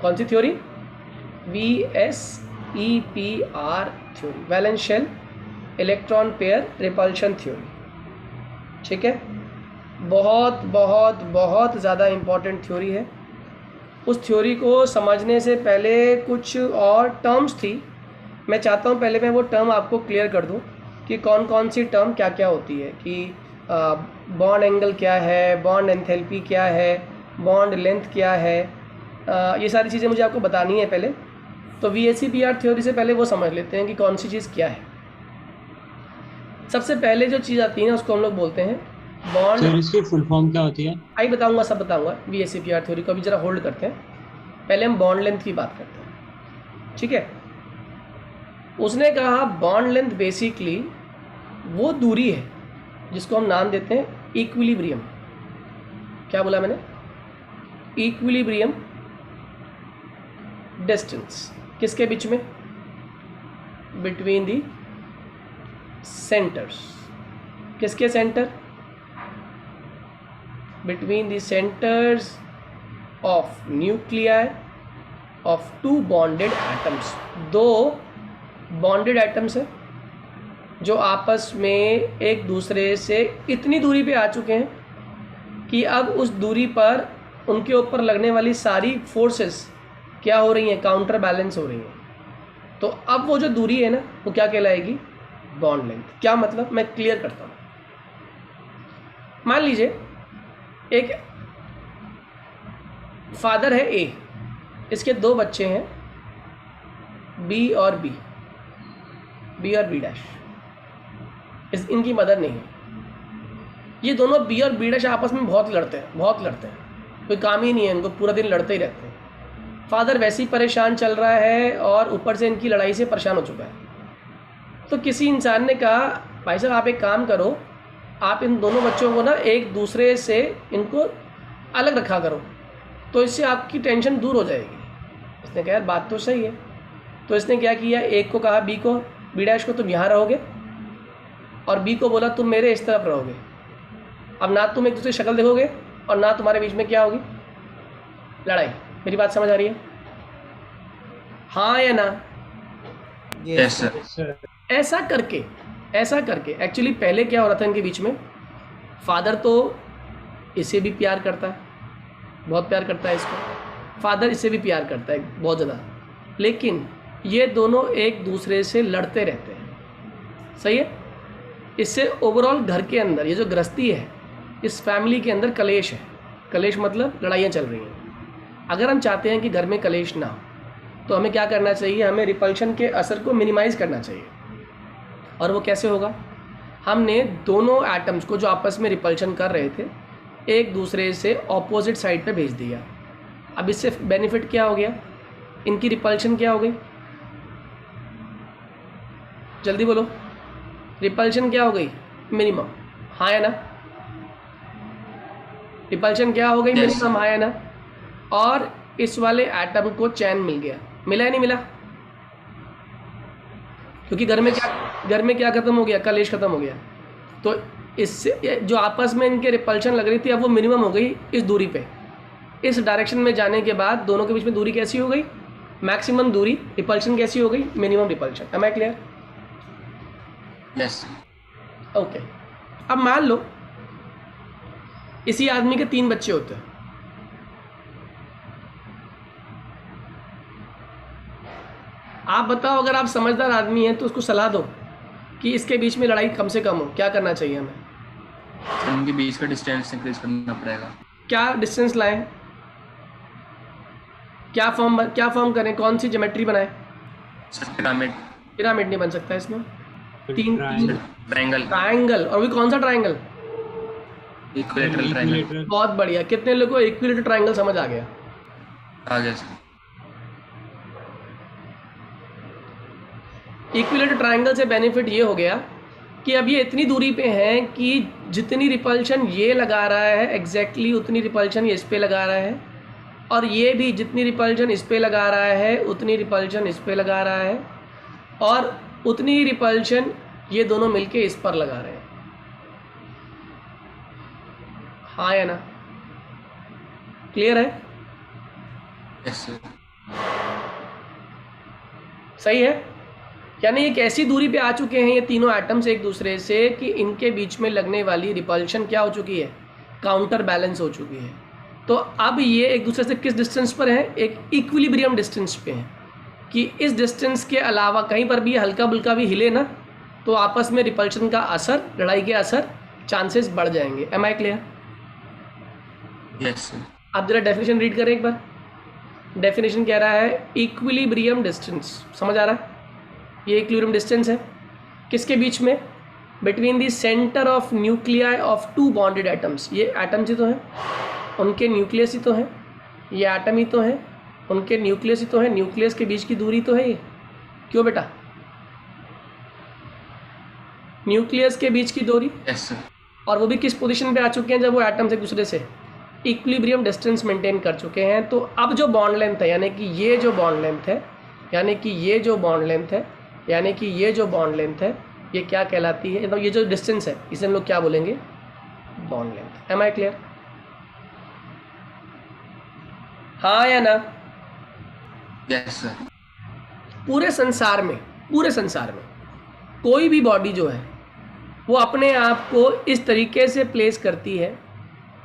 A: कौन सी theory? VSEPR theory, valence shell electron pair repulsion theory. ठीक है. बहुत बहुत बहुत ज़्यादा इम्पॉर्टेंट थ्योरी है. उस थ्योरी को समझने से पहले कुछ और टर्म्स थी. मैं चाहता हूँ पहले मैं वो टर्म आपको क्लियर कर दूँ कि कौन कौन सी टर्म क्या क्या होती है. कि बॉन्ड एंगल क्या है, बॉन्ड एंथैल्पी क्या है, बॉन्ड लेंथ क्या है, ये सारी चीज़ें मुझे आपको बतानी है पहले. तो VSEPR थ्योरी से पहले वो समझ लेते हैं कि कौन सी चीज़ क्या है. सबसे पहले जो चीज़ आती है ना उसको हम लोग बोलते हैं बॉन्ड.
E: सर इसकी फुल फॉर्म क्या होती है?
A: आई बताऊंगा, सब बताऊंगा. VSEPR थ्योरी को अभी ज़रा होल्ड करते हैं. पहले हम बॉन्ड लेंथ की बात करते हैं. ठीक है. उसने कहा बॉन्ड लेंथ बेसिकली वो दूरी है जिसको हम नाम देते हैं इक्विलिब्रियम. क्या बोला मैंने? Equilibrium distance. किसके बीच में? Between the centres. किसके centre? Between the centres of nuclei of 2 bonded atoms. 2 bonded atoms है जो आपस में एक दूसरे से इतनी दूरी पे आ चुके हैं कि अब उस दूरी पर उनके ऊपर लगने वाली सारी फोर्सेस क्या हो रही हैं? काउंटर बैलेंस हो रही हैं. तो अब वो जो दूरी है ना वो क्या कहलाएगी? Bond length. क्या मतलब? मैं क्लियर करता हूँ. मान लीजिए एक फादर है A, इसके 2 बच्चे हैं B और B डैश. इनकी मदर नहीं है. ये दोनों B और B डैश आपस में बहुत लड़ते हैं. कोई काम ही नहीं है इनको, पूरा दिन लड़ते ही रहते हैं. फादर वैसे ही परेशान चल रहा है और ऊपर से इनकी लड़ाई से परेशान हो चुका है. तो किसी इंसान ने कहा भाई साहब आप एक काम करो, आप इन दोनों बच्चों को ना एक दूसरे से इनको अलग रखा करो, तो इससे आपकी टेंशन दूर हो जाएगी. इसने कहा यार बात तो सही है. तो इसने क्या किया, एक को कहा B डैश को तुम यहाँ रहोगे, और B को बोला तुम मेरे इस तरफ रहोगे. अब ना तुम एक दूसरे की शक्ल देखोगे और ना तुम्हारे बीच में क्या होगी? लड़ाई. मेरी बात समझ आ रही है? हाँ या ना?
D: Yes sir.
E: सर
A: ऐसा करके एक्चुअली पहले क्या हो रहा था इनके बीच में? फादर तो इसे भी प्यार करता है, बहुत प्यार करता है इसको. फादर इससे भी प्यार करता है बहुत ज़्यादा, लेकिन ये दोनों एक दूसरे से लड़ते रहते हैं, सही है। इससे ओवरऑल घर के अंदर ये जो गृहस्थी है, इस फैमिली के अंदर कलेश है। कलेश मतलब लड़ाइयाँ चल रही हैं। अगर हम चाहते हैं कि घर में कलेश ना हो तो हमें क्या करना चाहिए, हमें रिपल्शन के असर को मिनिमाइज़ करना चाहिए। और वो कैसे होगा, हमने दोनों एटम्स को जो आपस में रिपल्शन कर रहे थे एक दूसरे से ऑपोजिट साइड पे भेज दिया। अब इससे बेनिफिट क्या हो गया, इनकी रिपल्शन क्या हो गई, जल्दी बोलो, रिपल्शन क्या हो गई, मिनिमम, हाँ या ना। रिपल्शन क्या हो गई,
D: Yes.
A: मिनिमम, हाँ या ना। और इस वाले एटम को चैन मिल गया, मिला या नहीं मिला, क्योंकि घर में क्या खत्म हो गया, कलेश खत्म हो गया। तो इससे जो आपस में इनके रिपल्शन लग रही थी अब वो मिनिमम हो गई इस दूरी पे। इस डायरेक्शन में जाने के बाद दोनों के बीच में दूरी कैसी हो गई, मैक्सिमम दूरी, रिपल्शन कैसी हो गई, minimum repulsion. Am I clear?
D: Yes
A: okay. अब मान लो इसी आदमी के 3 बच्चे होते हैं, आप बताओ, अगर आप समझदार आदमी हैं तो उसको सलाह दो कि इसके बीच में लड़ाई कम से कम हो, क्या करना चाहिए हमें,
D: उनके बीच का डिस्टेंस इंक्रीज करना पड़ेगा।
A: क्या डिस्टेंस लाएं, क्या फॉर्म करें, कौन सी ज्योमेट्री बनाएं?
D: पिरामिड,
A: पिरामिड नहीं बन सकता इसमें, तीन
D: ट्रायंगल,
A: ट्रायंगल। और भी कौन सा ट्रायंगल,
D: इक्विलेटरल ट्रायंगल।
A: बहुत बढ़िया, कितने लोगों को इक्विलेटरल ट्रायंगल समझ आ गया?
D: आगे से
A: इक्विलेटरल ट्रायंगल से बेनिफिट ये हो गया कि अब ये इतनी दूरी पे हैं कि जितनी रिपल्शन ये लगा रहा है एग्जैक्टली उतनी रिपल्शन ये इस पे लगा रहा है, और ये भी जितनी रिपल्शन इस पे लगा रहा है उतनी रिपल्शन इस पे लगा रहा है, और उतनी ही रिपल्शन ये दोनों मिलके इस पर लगा रहे हैं, हाँ या ना? क्लियर है?
D: यस
A: सही है। यानी एक ऐसी दूरी पे आ चुके हैं ये तीनों एटम्स एक दूसरे से कि इनके बीच में लगने वाली रिपल्शन क्या हो चुकी है, काउंटर बैलेंस हो चुकी है। तो अब ये एक दूसरे से किस डिस्टेंस पर हैं, एक इक्विलिब्रियम डिस्टेंस पे हैं कि इस डिस्टेंस के अलावा कहीं पर भी हल्का बुल्का भी हिले ना तो आपस में रिपल्शन का असर, लड़ाई के असर, चांसेस बढ़ जाएंगे। M I clear?
D: यस
A: आप जरा डेफिनेशन रीड करें एक बार। डेफिनेशन कह रहा है इक्विलिब्रियम डिस्टेंस, समझ आ रहा है? ये इक्विलिब्रियम डिस्टेंस है किसके बीच में, between the centre of nuclei of 2 bonded atoms. ये एटम्स ही तो हैं, उनके न्यूक्लियस ही तो हैं, ये एटम ही तो हैं, उनके न्यूक्लियस ही तो हैं, न्यूक्लियस के बीच की दूरी तो है ये। क्यों बेटा, न्यूक्लियस के बीच की दूरी,
D: यस
A: और वो भी किस पोजीशन पे आ चुके हैं जब वो एटम्स एक दूसरे से इक्विलिब्रियम डिस्टेंस मेंटेन कर चुके हैं। तो अब जो बॉन्ड लेंथ है, यानी कि ये जो बॉन्ड लेंथ है, यानी कि ये जो बॉन्ड लेंथ है, यानी कि ये जो बॉन्ड लेंथ है, ये क्या कहलाती है, ये जो डिस्टेंस है इसे हम लोग क्या बोलेंगे, bond length. Am I clear? हाँ या ना?
D: Yes sir.
A: पूरे संसार में कोई भी बॉडी जो है वो अपने आप को इस तरीके से प्लेस करती है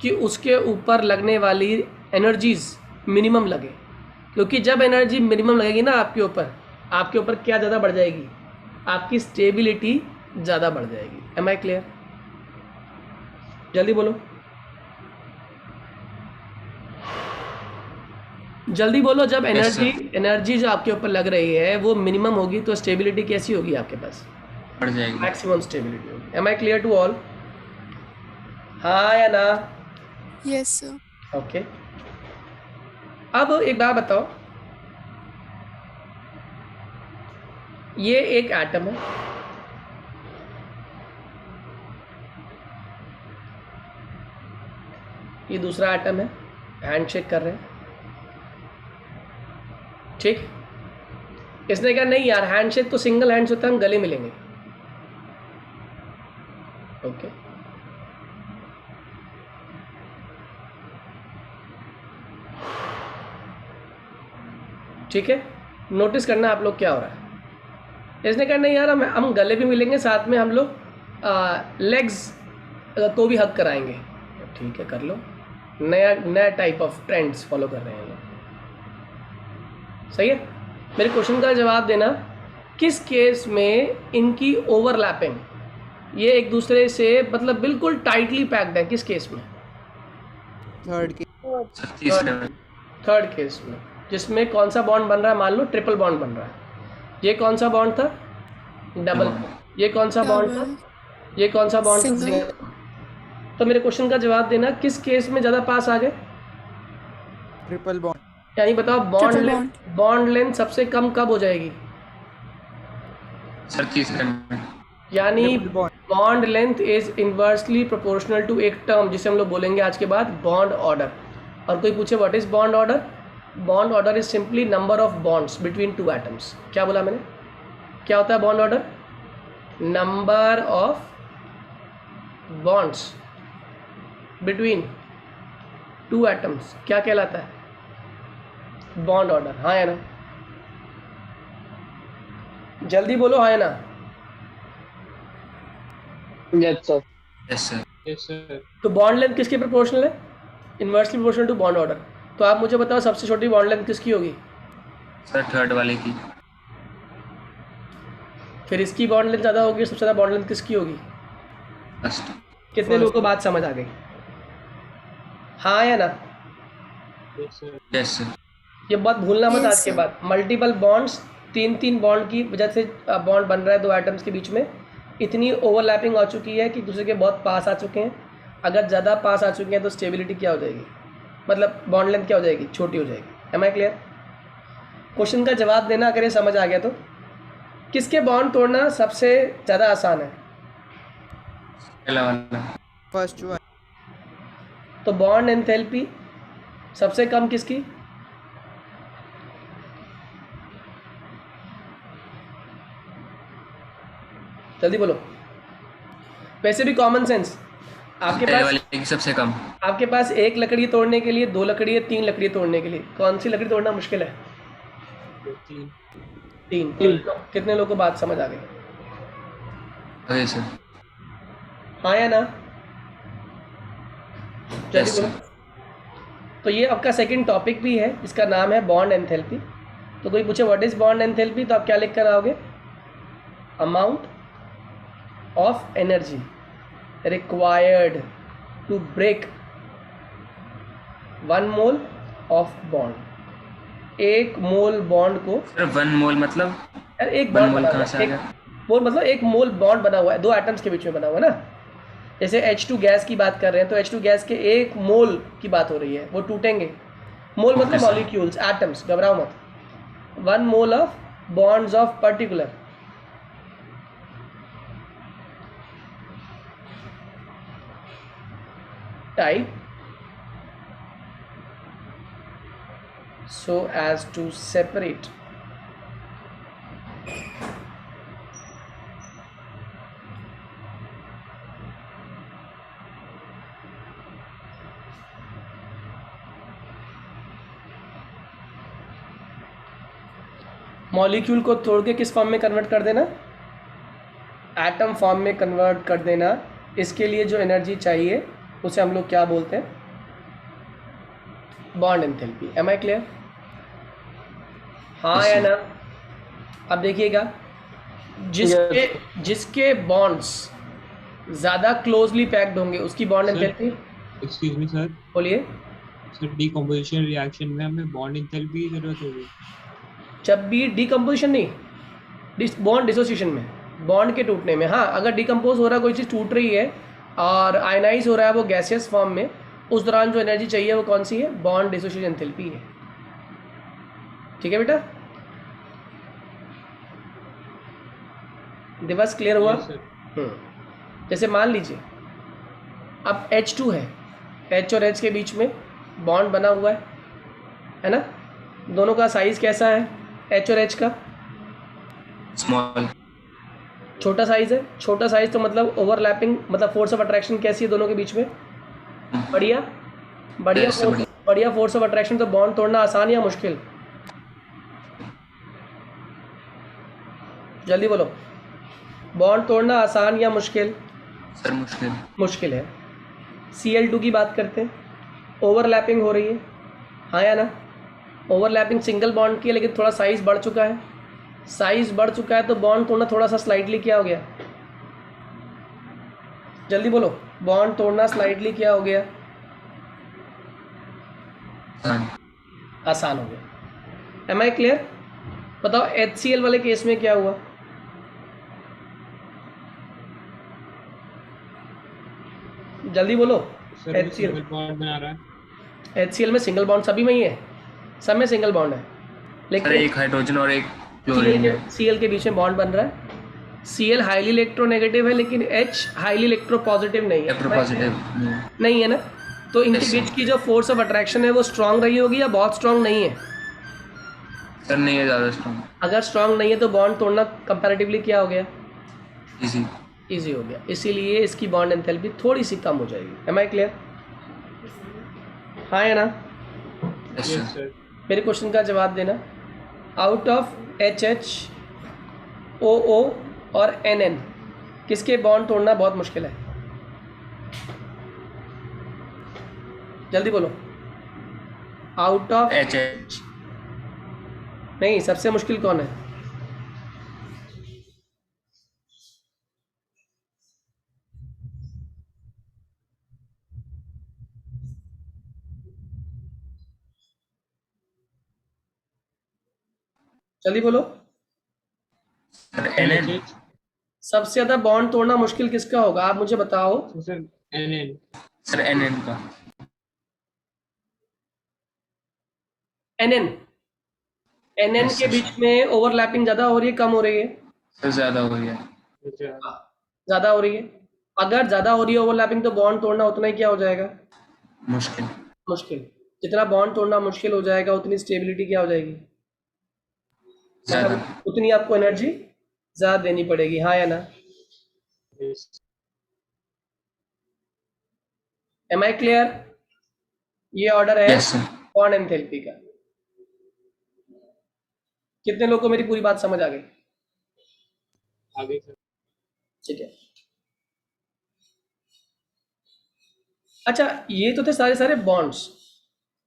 A: कि उसके ऊपर लगने वाली एनर्जीज मिनिमम लगे, क्योंकि जब एनर्जी मिनिमम लगेगी ना आपके ऊपर क्या ज़्यादा बढ़ जाएगी, आपकी स्टेबिलिटी ज़्यादा बढ़ जाएगी। Am I clear? जल्दी बोलो, जल्दी बोलो। जब एनर्जी जो आपके ऊपर लग रही है वो मिनिमम होगी तो स्टेबिलिटी कैसी होगी आपके पास,
D: बढ़ जाएगी,
A: मैक्सिमम स्टेबिलिटी होगी। Am I clear to all? हाँ या ना?
B: Yes, sir.
A: ओके। अब एक बात बताओ, ये एक एटम है, ये दूसरा एटम है, हैंडशेक कर रहे हैं, ठीक। इसने कहा नहीं यार, हैंडशेक तो सिंगल हैंड से होता है, हम गले मिलेंगे। ओके, ठीक है। नोटिस करना आप लोग क्या हो रहा है। इसने कहा नहीं यार, हम गले भी मिलेंगे, साथ में हम लोग लेग्स को भी हक कराएंगे। ठीक है, कर लो। नया टाइप ऑफ ट्रेंड्स फॉलो कर रहे हैं लोग। सही है। मेरे क्वेश्चन का जवाब देना, किस केस में इनकी ओवरलैपिंग, ये एक दूसरे से मतलब बिल्कुल टाइटली पैक्ड है, किस केस में?
F: थर्ड के
D: सर तीसरे में।
A: थर्ड केस में, जिसमें कौन सा बॉन्ड बन रहा है? मान लो ट्रिपल बॉन्ड बन रहा है। ये कौन सा बॉन्ड था? डबल। ये कौन सा बॉन्ड था? ये कौन सा बॉन्ड था?
B: Single.
A: सिंगल। तो मेरे क्वेश्चन का जवाब देना, किस केस में ज़्यादा पास आ गए?
F: ट्रिपल बॉन्ड
A: यानी बताओ, bond
B: Triple
A: length, bond length सबसे कम कब हो जाएगी?
D: सर तीसरे में।
A: यानी
F: triple bond
A: bond length is inversely proportional to एक टर्म जिसे हम लोग बोलेंगे आज के बाद बॉन्ड ऑर्डर। और कोई पूछे what is bond order? Bond order is simply number of bonds between two atoms. क्या बोला मैंने? क्या होता है bond order? Number of bonds between two atoms क्या कहलाता है? Bond order. हाँ या ना? जल्दी बोलो, हाँ या ना?
D: Yes sir.
E: Yes sir.
A: तो बॉन्ड लेंथ किसके प्रोपोर्शनल है? Inversely proportional to bond order. तो आप मुझे बताओ, सबसे छोटी बॉन्ड लेंथ किसकी होगी?
D: सर थर्ड वाले की।
A: फिर इसकी बॉन्ड लेंथ ज़्यादा होगी, सबसे ज़्यादा बॉन्ड लेंथ किसकी होगी?
D: फर्स्ट।
A: कितने लोगों को बात समझ आ गई? हाँ या ना?
E: Yes sir.
D: Yes sir.
A: ये बात भूलना मत
B: Yes,
A: आज के
B: sir.
A: बाद। मल्टीपल बॉन्ड्स, तीन तीन बॉन्ड की वजह से बॉन्ड बन रहा है दो एटम्स के बीच में। इतनी ओवरलैपिंग हो चुकी है कि दूसरे के बहुत पास आ चुके हैं। अगर ज़्यादा पास आ चुके हैं तो स्टेबिलिटी क्या हो जाएगी, मतलब बॉन्ड लेंथ क्या हो जाएगी? छोटी हो जाएगी। Am I clear? क्वेश्चन का जवाब देना अगर ये समझ आ गया तो। किसके बॉन्ड तोड़ना सबसे ज़्यादा आसान है?
D: पहला वाला।
F: फर्स्ट वन
A: तो बॉन्ड एंथैल्पी सबसे कम किसकी? जल्दी बोलो। वैसे भी कॉमन सेंस, आपके
D: पहले
A: पास
D: वाले की सबसे कम।
A: आपके पास एक लकड़ी तोड़ने के लिए, दो लकड़ी है, तीन लकड़ी तोड़ने के लिए कौन सी लकड़ी तोड़ना मुश्किल है?
E: तीन।
A: तीन। कितने लोगों को बात समझ आ गई?
D: Okay sir.
A: हाँ या ना? जल्दी
D: Yes,
A: बोलो। तो ये आपका सेकंड टॉपिक भी है, इसका नाम है बॉन्ड एंथैल्पी। तो कोई पूछे व्हाट इज बॉन्ड एंथैल्पी, तो आप क्या लिख कर आओगे? Amount of energy required to break 1 mole of bond. 1 mole bond को,
D: सर 1 मोल मतलब
A: यार एक
D: 1
A: बॉन्ड
D: मोल
A: बना
D: कहाँ
A: हुआ
D: से
A: है,
D: आ गया?
A: एक मोल मतलब 1 मोल बॉन्ड बना हुआ है, दो एटम्स के बीच में बना हुआ है ना। जैसे H2 गैस की बात कर रहे हैं तो H2 गैस के 1 मोल की बात हो रही है, वो टूटेंगे। मोल मतलब
D: Okay, sir.
A: मॉलिक्यूल्स, एटम्स, घबराओ मत। 1 mole of bonds of particular type so as to separate molecule को तोड़ के किस फॉर्म में कन्वर्ट कर देना? एटम फॉर्म में कन्वर्ट कर देना। इसके लिए जो एनर्जी चाहिए उसे हम लोग क्या बोलते हैं? Bond enthalpy. Am I clear? हाँ या ना? अब देखिएगा, जिसके बॉन्ड्स ज़्यादा क्लोजली पैक्ड होंगे उसकी bond
E: Sir.
A: Enthalpy.
E: Excuse me sir.
A: बोलिए।
E: सर डीकंपोजिशन रिएक्शन में हमें बॉन्ड एंथैल्पी की जरूरत होगी।
A: जब भी डीकम्पोजिशन नहीं, बॉन्ड डिसोसिएशन में, बॉन्ड के टूटने में। हाँ, अगर डिकम्पोज हो रहा है, कोई चीज़ टूट रही है और आयनाइज हो रहा है वो गैसियस फॉर्म में, उस दौरान जो एनर्जी चाहिए वो कौन सी है? बॉन्ड डिसोसिएशन एंथैल्पी है। ठीक है बेटा? दिवस क्लियर हुआ?
E: Yes, sir.
A: जैसे मान लीजिए अब H2 है, H और H के बीच में बॉन्ड बना हुआ है ना? दोनों का साइज़ कैसा है H और H का?
D: स्मॉल।
A: छोटा साइज़ है। छोटा साइज़ तो मतलब ओवरलैपिंग, मतलब फोर्स ऑफ अट्रैक्शन कैसी है दोनों के बीच में? बढ़िया। बढ़िया
D: Yes,
A: फोर्स, बढ़िया फोर्स ऑफ अट्रैक्शन। तो बॉन्ड तोड़ना आसान या मुश्किल? जल्दी बोलो, बॉन्ड तोड़ना आसान या मुश्किल?
D: सर मुश्किल।
A: मुश्किल है। Cl2 की बात करते हैं, ओवरलैपिंग हो रही है, हाँ या ना? ओवरलैपिंग सिंगल बॉन्ड की है लेकिन थोड़ा साइज बढ़ चुका है, साइज बढ़ चुका है तो बॉन्ड तोड़ना थोड़ा सा स्लाइडली क्या हो गया, जल्दी बोलो, बॉन्ड तोड़ना स्लाइडली क्या हो गया, आसान हो गया। Am I clear? बताओ HCl वाले केस में क्या हुआ, जल्दी बोलो।
E: सर वो
A: HCl
E: सिंगल बॉन्ड बना रहा है।
A: HCl में सिंगल बॉन्ड सभी में ही है, सब में सिंगल बॉन्ड है,
D: सर
A: लेकिन
D: एक हाइड्रोजन और एक क्लोरीन है।
A: Cl के बीच में बॉन्ड बन रहा है। Cl हाईली इलेक्ट्रोनेगेटिव है लेकिन H हाईली इलेक्ट्रोपॉजिटिव नहीं है,
D: इलेक्ट्रोपॉजिटिव
A: नहीं है ना, तो इनके
D: Yes,
A: बीच की जो फोर्स ऑफ अट्रैक्शन है वो स्ट्रांग रही होगी या बहुत स्ट्रांग नहीं है?
D: सर नहीं है ज़्यादा स्ट्रॉन्ग।
A: अगर स्ट्रांग नहीं है तो बॉन्ड तोड़ना कंपैरेटिवली क्या हो गया,
D: इजी।
A: इजी हो गया, इसीलिए इसकी बॉन्ड एंथैल्पी थोड़ी सी कम हो जाएगी। Am I clear? हाँ या ना?
D: Yes
E: yes
D: sir.
E: सर।
A: मेरे क्वेश्चन का जवाब देना। आउट ऑफ HH, OO और NN किसके बॉन्ड तोड़ना बहुत मुश्किल है, जल्दी बोलो। आउट ऑफ
D: एच
A: नहीं, सबसे मुश्किल कौन है? जल्दी बोलो।
D: Sir NN।
E: LHH।
A: सबसे ज़्यादा बॉन्ड तोड़ना मुश्किल किसका होगा, आप मुझे बताओ।
E: Sir NN।
D: सर NN का।
A: NN
D: Yes,
A: के
D: sir.
A: बीच में ओवरलैपिंग ज़्यादा हो रही है कम हो रही है?
D: सर ज़्यादा हो गया।
A: ज़्यादा हो रही है। अगर ज़्यादा हो रही है ओवरलैपिंग तो बॉन्ड तोड़ना उतना ही क्या हो जाएगा,
D: मुश्किल।
A: मुश्किल। जितना बॉन्ड तोड़ना मुश्किल हो जाएगा उतनी स्टेबिलिटी क्या हो जाएगी,
D: ज़्यादा।
A: मतलब उतनी आपको एनर्जी ज़्यादा देनी पड़ेगी। हाँ या ना? Am I clear? ये ऑर्डर है
D: यस सर।
A: बॉन्ड एंथैल्पी का। कितने लोगों को मेरी पूरी बात समझ आ गई?
E: आगे सर।
A: ठीक है। अच्छा, ये तो थे सारे सारे बॉन्ड्स।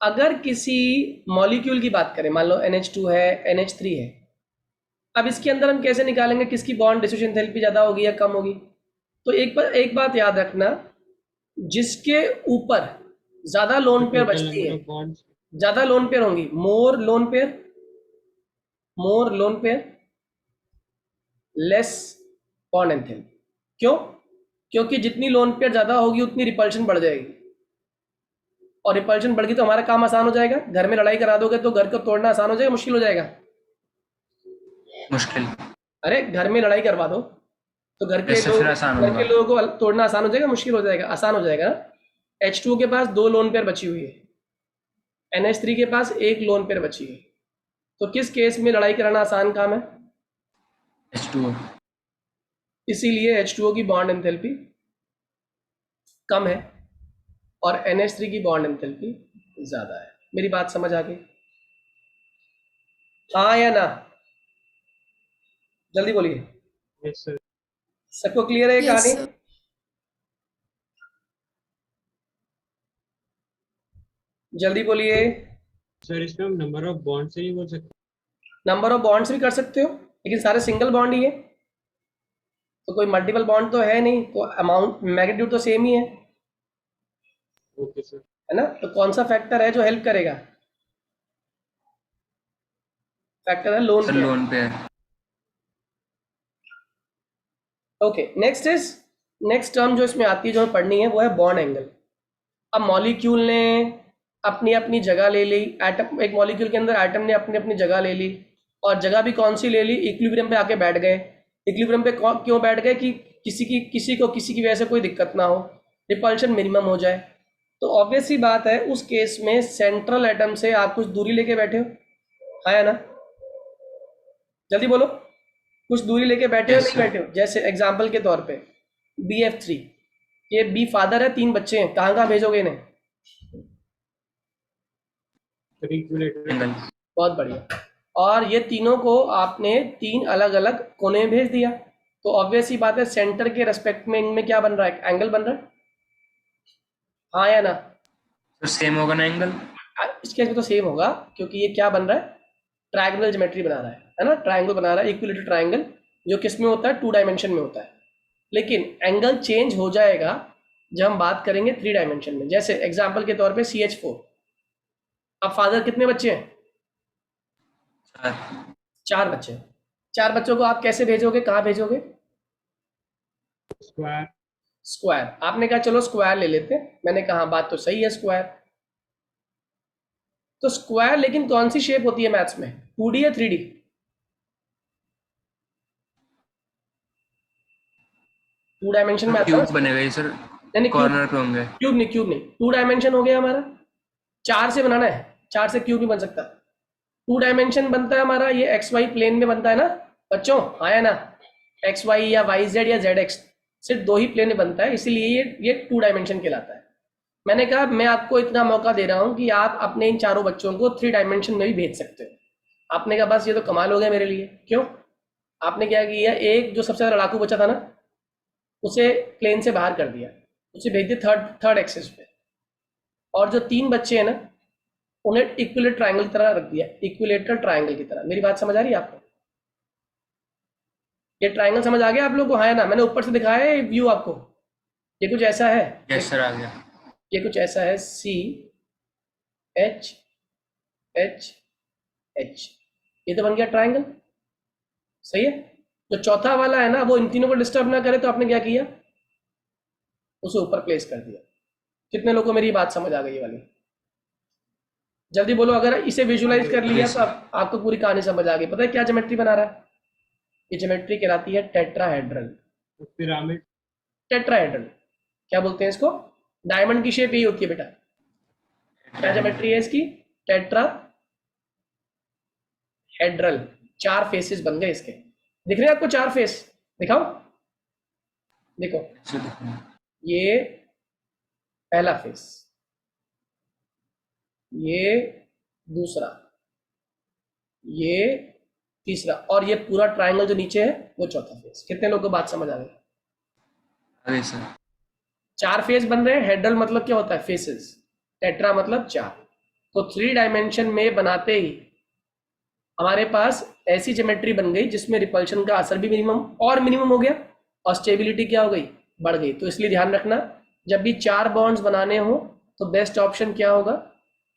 A: अगर किसी मॉलिक्यूल की बात करें, मान लो NH2 है, NH3 है, अब इसके अंदर हम कैसे निकालेंगे किसकी बॉन्ड डिसोसिएशन एंथैल्पी ज़्यादा होगी या कम होगी? तो एक बात याद रखना, जिसके ऊपर ज़्यादा लोन पेयर
E: टोटल
A: बचती
E: नंबर
A: है,
E: ऑफ बॉन्ड्स।
A: ज़्यादा लोन पेयर होंगी, more lone pair less bond enthalpy. क्यों? क्योंकि जितनी लोन पेयर ज़्यादा होगी उतनी रिपल्शन बढ़ जाएगी, और रिपल्शन बढ़ गई तो हमारा काम आसान हो जाएगा। घर में लड़ाई करा दोगे तो घर को तोड़ना आसान हो जाएगा, मुश्किल हो जाएगा?
D: मुश्किल।
A: अरे घर में लड़ाई करवा दो तो घर के
D: इससे
A: लोग,
D: फिर आसान
A: घर
D: होगा।
A: के लोगों को तोड़ना आसान हो जाएगा, मुश्किल हो जाएगा? आसान हो जाएगा ना। H2 के पास 2 लोन पेयर बची हुई है, NH3 के पास 1 लोन पेयर बची है, तो किस केस में लड़ाई कराना आसान काम है?
D: H2O।
A: इसीलिए H2O की बॉन्ड एंथैल्पी कम है और NH3 की बॉन्ड एंथैल्पी ज़्यादा है। मेरी बात समझ आ गई? हाँ या ना? जल्दी बोलिए।
E: Yes sir.
A: सबको क्लियर है ये
B: Yes,
A: कहानी?
B: sir.
A: जल्दी बोलिए।
E: सर इसमें हम नंबर ऑफ बॉन्ड से ही बोल सकते
A: नंबर ऑफ बॉन्ड्स भी कर सकते हो लेकिन सारे सिंगल बॉन्ड ही है, तो कोई मल्टीपल बॉन्ड तो है नहीं, तो अमाउंट मैग्नीट्यूड तो सेम ही है
E: हैं। Okay sir.
A: है ना? तो कौन सा फैक्टर है जो हेल्प करेगा? फैक्टर है loan
D: sir
A: pair.
D: Lone pair.
A: Okay, next term जो इसमें आती है जो हमें पढ़नी है वो है बॉन्ड एंगल। अब मॉलिक्यूल ने अपनी अपनी जगह ले ली, एटम, एक मॉलिक्यूल के अंदर एटम ने अपनी अपनी जगह ले ली, और जगह भी कौन सी ले ली, इक्विलिब्रियम पे आके बैठ गए। इक्विलिब्रियम पे क्यों बैठ गए? कि किसी की वजह से कोई दिक्कत ना हो, रिपल्शन मिनिमम हो जाए। तो ऑब्वियस सी बात है उस केस में सेंट्रल एटम से आप कुछ दूरी लेके बैठे हो, हाँ या ना? जल्दी बोलो, कुछ दूरी लेके बैठे हो
D: Yes,
A: नहीं
D: sir.
A: बैठे हो? जैसे एग्जाम्पल के तौर पे BF3, ये B फादर है, 3 बच्चे हैं, कहाँ कहाँ भेजोगे इन्हें?
E: Sir equilateral.
D: एंगल।
A: बहुत बढ़िया। और ये तीनों को आपने 3 अलग अलग कोने में भेज दिया, तो ऑब्वियस ही बात है सेंटर के रेस्पेक्ट में इनमें क्या बन रहा है, एंगल बन रहा है, हाँ या ना?
D: तो सेम होगा ना एंगल?
A: इस केस में तो सेम होगा, क्योंकि ये क्या बन रहा है, ट्रायंगल ज्योमेट्री बना रहा है ना, ट्रायंगल बना रहा है, इक्विलेटरल ट्रायंगल, जो किस में होता है, 2 डायमेंशन में होता है। लेकिन एंगल चेंज हो जाएगा जब हम बात करेंगे 3 डायमेंशन में। जैसे एग्जांपल के तौर पे CH4, अब फादर कितने बच्चे हैं, 4 बच्चे हैं। 4 बच्चों को आप कैसे भेजोगे, कहाँ भेजोगे,
E: स्क्वायर
A: स्क्वायर। आपने कहा चलो स्क्वायर ले लेते हैं, मैंने कहा बात तो सही है स्क्वायर। तो स्क्वायर लेकिन कौन सी शेप होती है मैथ्स में, 2D या 3D, 2 डायमेंशन में आता है
D: क्यूब बनेगा ये सर,
A: नहीं,
D: कॉर्नर पे होंगे।
A: क्यूब नहीं, 2 डायमेंशन हो गया हमारा। 4 से बनाना है, 4 से क्यूब नहीं बन सकता। 2 डायमेंशन बनता है हमारा, ये XY प्लेन में बनता है ना बच्चों, हाँ या ना, XY या YZ या ZX, सिर्फ 2 ही प्लेन में बनता है, इसीलिए ये 2 डायमेंशन कहलाता है। मैंने कहा मैं आपको इतना मौका दे रहा हूँ कि आप अपने इन चारों बच्चों को 3 डायमेंशन में भी भेज सकते हो। आपने कहा बस ये तो कमाल हो गया मेरे लिए, क्यों, आपने क्या किया, एक जो सबसे ज़्यादा लड़ाकू बच्चा था ना, उसे प्लेन से बाहर कर दिया, उसे भेज दिया थर्ड एक्सिस पे, और जो 3 बच्चे हैं ना, उन्हें इक्विलेटरल ट्रायंगल की तरह रख दिया, इक्विलेटरल ट्रायंगल की तरह। मेरी बात समझ आ रही है आपको, ये ट्रायंगल समझ आ गया आप लोगों को, हाँ या ना, मैंने ऊपर से दिखाया है व्यू आपको, ये कुछ ऐसा है,
D: यस सर, आ गया।
A: ये कुछ ऐसा है, CH HH, ये तो बन गया ट्रायंगल, सही है। जो चौथा वाला है ना, वो इन तीनों को डिस्टर्ब ना करे, तो आपने क्या किया, उसे ऊपर प्लेस कर दिया। कितने लोगों को मेरी बात समझ आ गई ये वाली, जल्दी बोलो। अगर इसे विजुलाइज कर लिया तो आपको पूरी कहानी समझ आ गई। पता है क्या ज्योमेट्री बना रहा है, ये ज्योमेट्री कहलाती है टेट्राहेड्रल।
E: पिरामिड
A: टेट्राहेड्रल क्या बोलते हैं इसको, डायमंड की शेप यही होती है बेटा। क्या ज्योमेट्री है इसकी, टेट्राहेड्रल। 4 फेसेस बन गए इसके, दिख रहे हैं आपको 4 फेस, दिखाओ, देखो, ये पहला फेस, ये दूसरा, ये तीसरा, और ये पूरा ट्रायंगल जो नीचे है वो चौथा फेस। कितने लोगों को बात समझ आ गई,
D: अरे सर
A: 4 फेस बन रहे हैं। हेड्रल मतलब क्या होता है, फेसेस, टेट्रा मतलब 4। तो 3 डायमेंशन में बनाते ही हमारे पास ऐसी ज्योमेट्री बन गई जिसमें रिपल्शन का असर भी मिनिमम और मिनिमम हो गया, और स्टेबिलिटी क्या हो गई, बढ़ गई। तो इसलिए ध्यान रखना, जब भी 4 बॉन्ड्स बनाने हो तो बेस्ट ऑप्शन क्या होगा,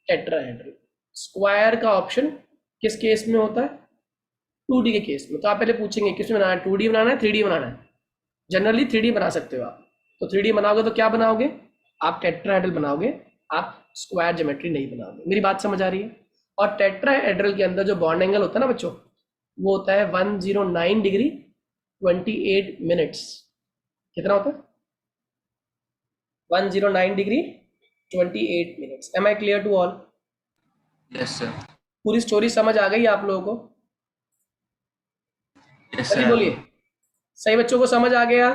A: टेट्राहेड्रल। स्क्वायर का ऑप्शन किस केस में होता है, 2D के केस में। तो आप पहले पूछेंगे किस में बनाना है, 2D बनाना है, 3D बनाना है। जनरली 3D बना सकते हो आप, तो 3D बनाओगे तो क्या बनाओगे, आप टेट्राहेड्रल बनाओगे, आप स्क्वायर ज्योमेट्री नहीं बनाओगे। मेरी बात समझ आ रही है। और टेट्राहेड्रल के अंदर जो बॉन्ड एंगल होता है ना बच्चों, वो होता है 109 डिग्री 28 मिनट्स। कितना होता है, 109 degree 28 minutes. Am I clear to all,
D: yes sir,
A: पूरी स्टोरी समझ आ गई आप लोगों को,
D: यस
A: चलिए
D: सर।
A: बोलिए, सही बच्चों को समझ आ गया।